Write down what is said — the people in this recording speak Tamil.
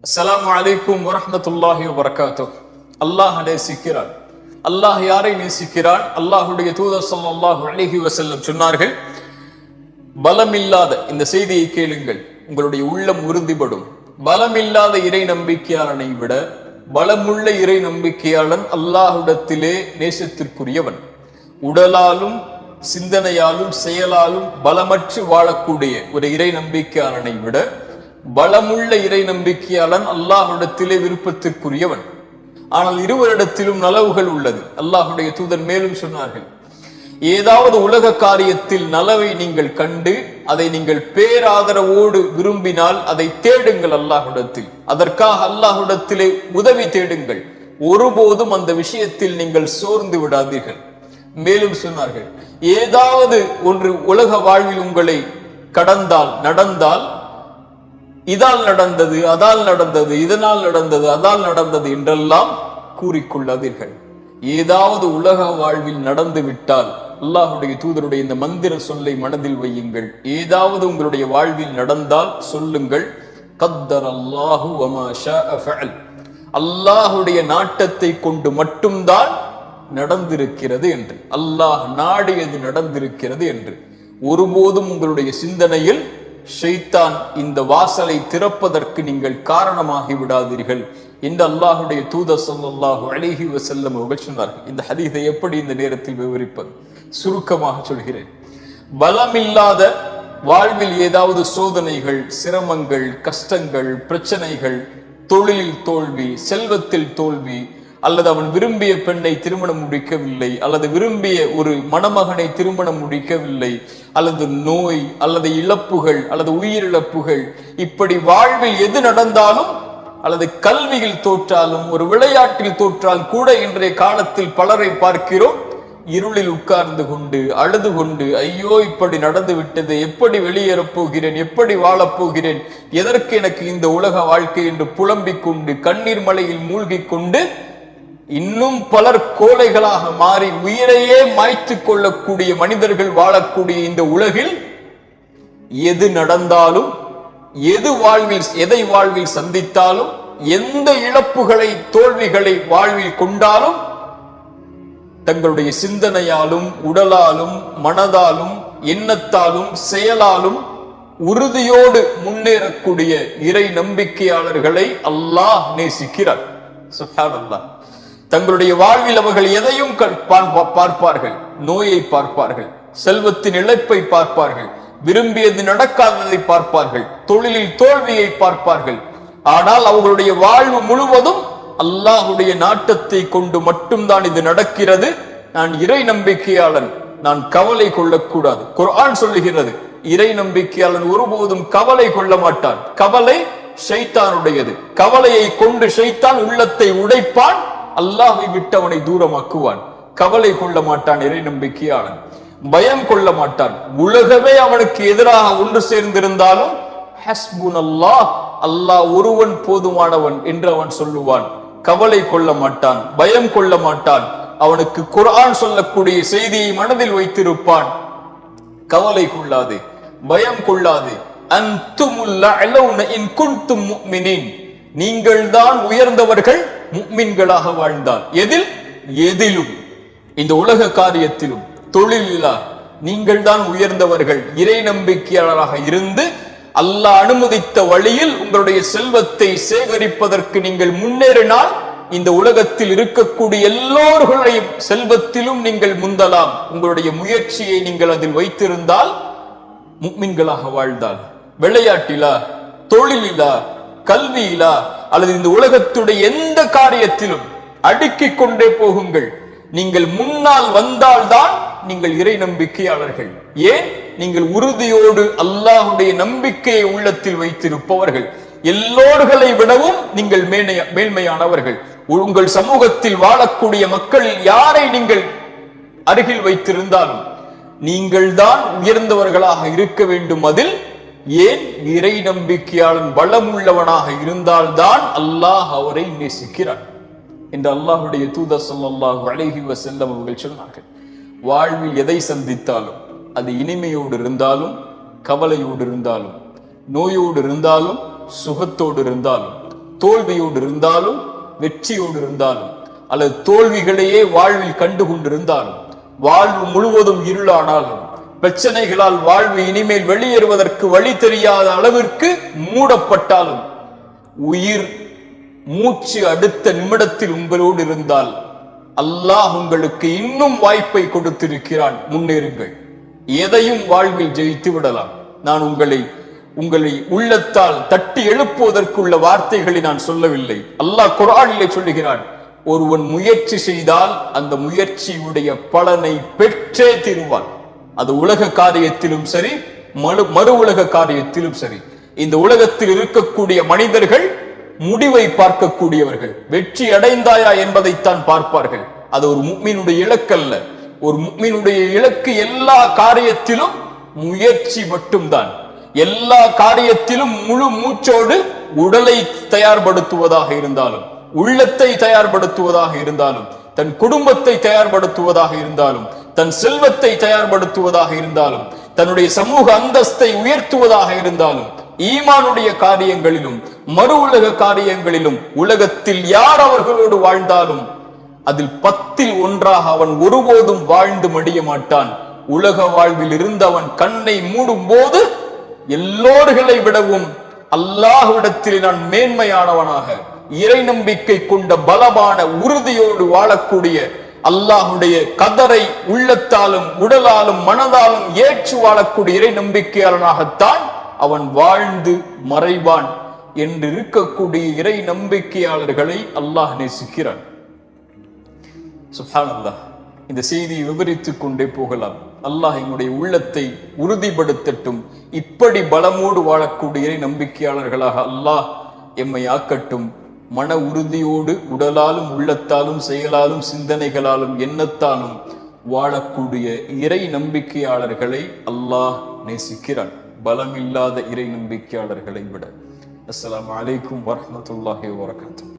அஸ்ஸலாமு அலைக்கும் வரஹ்மத்துல்லாஹி வபரகாத்துஹ். அல்லாஹ் நேசிக்கிறான். அல்லாஹ் யாரை நேசிக்கிறான்? அல்லாஹுடைய தூதர் ஸல்லல்லாஹு அலைஹி வஸல்லம் சொன்னார்கள், பலமில்லாத, இந்த செய்தியை கேளுங்கள், உங்களுடைய உள்ளம் உறுதிப்படும். பலமில்லாத இறை நம்பிக்கையாளனை விட பலமுள்ள இறை நம்பிக்கையாளன் அல்லாஹ்விடத்திலே நேசத்திற்குரியவன். உடலாலும் சிந்தனையாலும் செயலாலும் பலமற்று வாழக்கூடிய ஒரு இறை நம்பிக்கையாளனை விட பலமுள்ள இறை நம்பிக்கையாளன் அல்லாஹ்விடத்திலே விருப்பத்திற்குரியவன். ஆனால் இருவரிடத்திலும் நலவுகள் உள்ளது. அல்லாஹுடைய தூதர் மேலும் சொன்னார்கள், ஏதாவது உலக காரியத்தில் நலவை நீங்கள் கண்டு அதை நீங்கள் பேராதரவோடு விரும்பினால் அதை தேடுங்கள் அல்லாஹ்விடத்தில். அதற்காக அல்லாஹ்விடத்திலே உதவி தேடுங்கள். ஒருபோதும் அந்த விஷயத்தில் நீங்கள் சோர்ந்து விடாதீர்கள். மேலும் சொன்னார்கள், ஏதாவது ஒன்று உலக வாழ்வில் உங்களை கடந்தால், நடந்தால், இதால் நடந்தது, அதால் நடந்தது, இதனால் நடந்தது, அதால் நடந்தது என்றெல்லாம் கூறிக்கொள்ளாதீர்கள். ஏதாவது உலக வாழ்வில் நடந்து விட்டால் அல்லாஹுடைய தூதருடைய இந்த மந்திர சொல்லை மனதில் வையுங்கள். ஏதாவது உங்களுடைய வாழ்வில் நடந்தால் சொல்லுங்கள், கத்தர் அல்லாஹு வமா ஷாஅ ஃபஅல். அல்லாஹுடைய நாட்டத்தை கொண்டு மட்டும்தான் நடந்திருக்கிறது என்று, அல்லாஹ் நாடியது நடந்திருக்கிறது என்று. ஒருபோதும் உங்களுடைய சிந்தனையில் ஷைத்தான் இந்த வாசலை திறப்பதற்கு நீங்கள் காரணமாகி விடாதீர்கள் என்று அல்லாஹுடைய தூதர் ஸல்லல்லாஹு அலைஹி வஸல்லம் அவர்கள் சொன்னார்கள். இந்த ஹதீஸை எப்படி இந்த நேரத்தில் விவரிப்பது? சுருக்கமாக சொல்கிறேன். பலமில்லாத வாழ்வில் ஏதாவது சோதனைகள், சிரமங்கள், கஷ்டங்கள், பிரச்சனைகள், தொழிலில் தோல்வி, செல்வத்தில் தோல்வி, அல்லது அவன் விரும்பிய பெண்ணை திருமணம் முடிக்கவில்லை, அல்லது விரும்பிய ஒரு மணமகனை திருமணம் முடிக்கவில்லை, அல்லது நோய், அல்லது இழப்புகள், அல்லது உயிரிழப்புகள், இப்படி வாழ்வில் எது நடந்தாலும், அல்லது கல்வியில் தோற்றாலும், ஒரு விளையாட்டில் தோற்றால் கூட இன்றைய காலத்தில் பலரை பார்க்கிறோம், இருளில் உட்கார்ந்து கொண்டு அழுது கொண்டு, ஐயோ இப்படி நடந்து விட்டது, எப்படி வெளியேறப் போகிறேன், எப்படி வாழப் போகிறேன், எதற்கு எனக்கு இந்த உலக வாழ்க்கை என்று புலம்பிக் கொண்டு கண்ணீர் மலையில் மூழ்கிக் கொண்டு இன்னும் பலர் கோழைகளாக மாறி உயிரையே மாய்த்து கொள்ளக்கூடிய மனிதர்கள் வாழக்கூடிய இந்த உலகில் எது நடந்தாலும், எதை வாழ்வில் சந்தித்தாலும், எந்த இழப்புகளை, தோல்விகளை வாழ்வில் கொண்டாலும், தங்களுடைய சிந்தனையாலும், உடலாலும், மனதாலும், எண்ணத்தாலும், செயலாலும் உறுதியோடு முன்னேறக்கூடிய இறை நம்பிக்கையாளர்களை அல்லாஹ் நேசிக்கிறார். சுப்ஹானல்லாஹ். தங்களுடைய வாழ்வில் அவர்கள் எதையும் பார்ப்பார்கள். நோயை பார்ப்பார்கள், செல்வத்தின் இழப்பை பார்ப்பார்கள், விரும்பியது நடக்காததை பார்ப்பார்கள், தொழிலில் தோல்வியை பார்ப்பார்கள். ஆனால் அவர்களுடைய வாழ்வு முழுவதும் அல்லாஹுடைய நாட்டத்தை கொண்டு மட்டும்தான் இது நடக்கிறது. நான் இறை நம்பிக்கையாளன், நான் கவலை கொள்ளக்கூடாது. குர்ஆன் சொல்லுகிறது, இறை நம்பிக்கையாளன் ஒருபோதும் கவலை கொள்ள மாட்டான். கவலை ஷைத்தானுடையது. கவலையை கொண்டு ஷைத்தான் உள்ளத்தை உடைப்பான், அல்லாஹ்வை விட்டு அவனை தூரமாக்குவான். கவலை கொள்ள மாட்டான் இறை நம்பிக்கையாளன். பயம் கொள்ள மாட்டான். உலகமே அவனுக்கு எதிராக ஒன்று சேர்ந்திருந்தாலும் ஹஸ்புனல்லாஹ், அல்லாஹ் ஒருவன் போதுமானவன் என்று அவன் சொல்லுவான். கவலை கொள்ள மாட்டான், பயம் கொள்ள மாட்டான். அவனுக்கு குர்ஆன் சொல்லக்கூடிய செய்தியை மனதில் வைத்திருப்பான். கவலை கொள்ளாது, பயம் கொள்ளாது. அன்துமுல் அலௌன இன் குன்தும் முஃமினீன், நீங்கள் தான் உயர்ந்தவர்கள் முஃமின்களாக வாழ்ந்தால். எதிலும், இந்த உலக காரியத்திலும், தொழிலிலா நீங்கள் தான் உயர்ந்தவர்கள். இறை நம்பிக்கையாளராக இருந்து அல்லாஹ் அனுமதித்த வழியில் உங்களுடைய செல்வத்தை சேகரிப்பதற்கு நீங்கள் முன்னேறினால், இந்த உலகத்தில் இருக்கக்கூடிய எல்லோர்களையும் செல்வத்திலும் நீங்கள் முந்தலாம். உங்களுடைய முயற்சியை நீங்கள் அதில் வைத்திருந்தால், முஃமின்களாக வாழ்ந்தால். விளையாட்டிலா, தொழிலிலா, கல்வியிலா, அல்லது இந்த உலகத்துடைய எந்த காரியத்திலும் அடுக்கிக் கொண்டே போகுங்கள். நீங்கள் முன்னால் வந்தால்தான் நீங்கள் இறை நம்பிக்கையாளர்கள். ஏன்? நீங்கள் உறுதியோடு அல்லாஹுடைய நம்பிக்கையை உள்ளத்தில் வைத்திருப்பவர்கள். எல்லோர்களை விடவும் நீங்கள் மேன்மையானவர்கள். உங்கள் சமூகத்தில் வாழக்கூடிய மக்களில் யாரை நீங்கள் அருகில் வைத்திருந்தாலும் நீங்கள் தான் உயர்ந்தவர்களாக இருக்க வேண்டும். அதில் ஏன்? இறை நம்பிக்கையாளன் பலமுள்ளவனாக இருந்தால்தான் அல்லாஹ் அவரை நேசிக்கிறார் என்று அல்லாஹுடைய தூதர் ஸல்லல்லாஹு அலைஹி வஸல்லம் அவர்கள் சொன்னார்கள். வாழ்வில் எதை சந்தித்தாலும், அது இனிமையோடு இருந்தாலும், கவலையோடு இருந்தாலும், நோயோடு இருந்தாலும், சுகத்தோடு இருந்தாலும், தோல்வியோடு இருந்தாலும் வெற்றியோடு இருந்தாலும் அல்லது தோல்விகளையே வாழ்வில் கண்டு கொண்டிருந்தாலும் வாழ்வு முழுவதும் இருளானாலும் பிரச்சனைகளால் வாழ்வு இனிமேல் வெளியேறுவதற்கு வழி தெரியாத அளவிற்கு மூடப்பட்டாலும் உயிர் மூச்சு அடுத்த நிமிடத்தில் உங்களோடு இருந்தால் அல்லாஹ் உங்களுக்கு இன்னும் வாய்ப்பை கொடுத்திருக்கிறான். முன்னேறுங்கள். எதையும் வாழ்வில் ஜெயித்து விடலாம். நான் உங்களை உள்ளத்தால் தட்டி எழுப்புவதற்குள்ள வார்த்தைகளை நான் சொல்லவில்லை. அல்லாஹ் குர்ஆனிலே சொல்லுகிறான், ஒருவன் முயற்சி செய்தால் அந்த முயற்சியுடைய பலனை பெற்றே தீருவான். அது உலக காரியத்திலும் சரி, மறு உலக காரியத்திலும் சரி. இந்த உலகத்தில் இருக்கக்கூடிய மனிதர்கள் முடிவை பார்க்கக்கூடியவர்கள். வெற்றி அடைந்தாயா என்பதைத்தான் பார்ப்பார்கள். அது ஒரு முஃமினுடைய இலக்கல்ல. ஒரு முஃமினுடைய இலக்கு எல்லா காரியத்திலும் முயற்சி மட்டும்தான். எல்லா காரியத்திலும் முழு மூச்சோடு உடலை தயார்படுத்துவதாக இருந்தாலும், உள்ளத்தை தயார்படுத்துவதாக இருந்தாலும், தன் குடும்பத்தை தயார்படுத்துவதாக இருந்தாலும், தன் செல்வத்தை தயார்படுத்துவதாக இருந்தாலும், தன்னுடைய சமூக அந்தஸ்தை உயர்த்துவதாக இருந்தாலும், ஈமானுடைய காரியங்களிலும் மறு உலக காரியங்களிலும் உலகத்தில் யார் அவர்களோடு வாழ்ந்தாலும் அதில் 10ல் 1 அவன் ஒருபோதும் வாழ்ந்து மடிய மாட்டான். உலக வாழ்வில் இருந்து அவன் கண்ணை மூடும் போது எல்லோர்களை விடவும் அல்லாஹ்விடத்தில் நான் மேன்மையானவனாக, இறை நம்பிக்கை கொண்ட பலமான உறுதியோடு வாழக்கூடிய, அல்லாஹுடைய கதரை உள்ளத்தாலும் உடலாலும் மனதாலும் ஏற்று வாழக்கூடிய இறை நம்பிக்கையாளனாகத்தான் அவன் வாழ்ந்து மறைவான் என்று இருக்கக்கூடிய இறை நம்பிக்கையாளர்களை அல்லாஹ் நேசிக்கிறான். சுப்ஹானல்லாஹ். இந்த செய்தியை விவரித்துக் கொண்டே போகலாம். அல்லாஹ் எங்களுடைய உள்ளத்தை உறுதிப்படுத்தட்டும். இப்படி பலமோடு வாழக்கூடிய இறை நம்பிக்கையாளர்களாக அல்லாஹ் எம்மை ஆக்கட்டும். மன உறுதியோடு உடலாலும் உள்ளத்தாலும் செயலாலும் சிந்தனைகளாலும் எண்ணத்தாலும் வாழக்கூடிய இறை நம்பிக்கையாளர்களை அல்லாஹ் நேசிக்கிறான், பலமில்லாத இறை நம்பிக்கையாளர்களை விட. அஸ்ஸலாமு அலைக்கும் வரஹ்மத்துல்லாஹி வபரகாத்துஹு.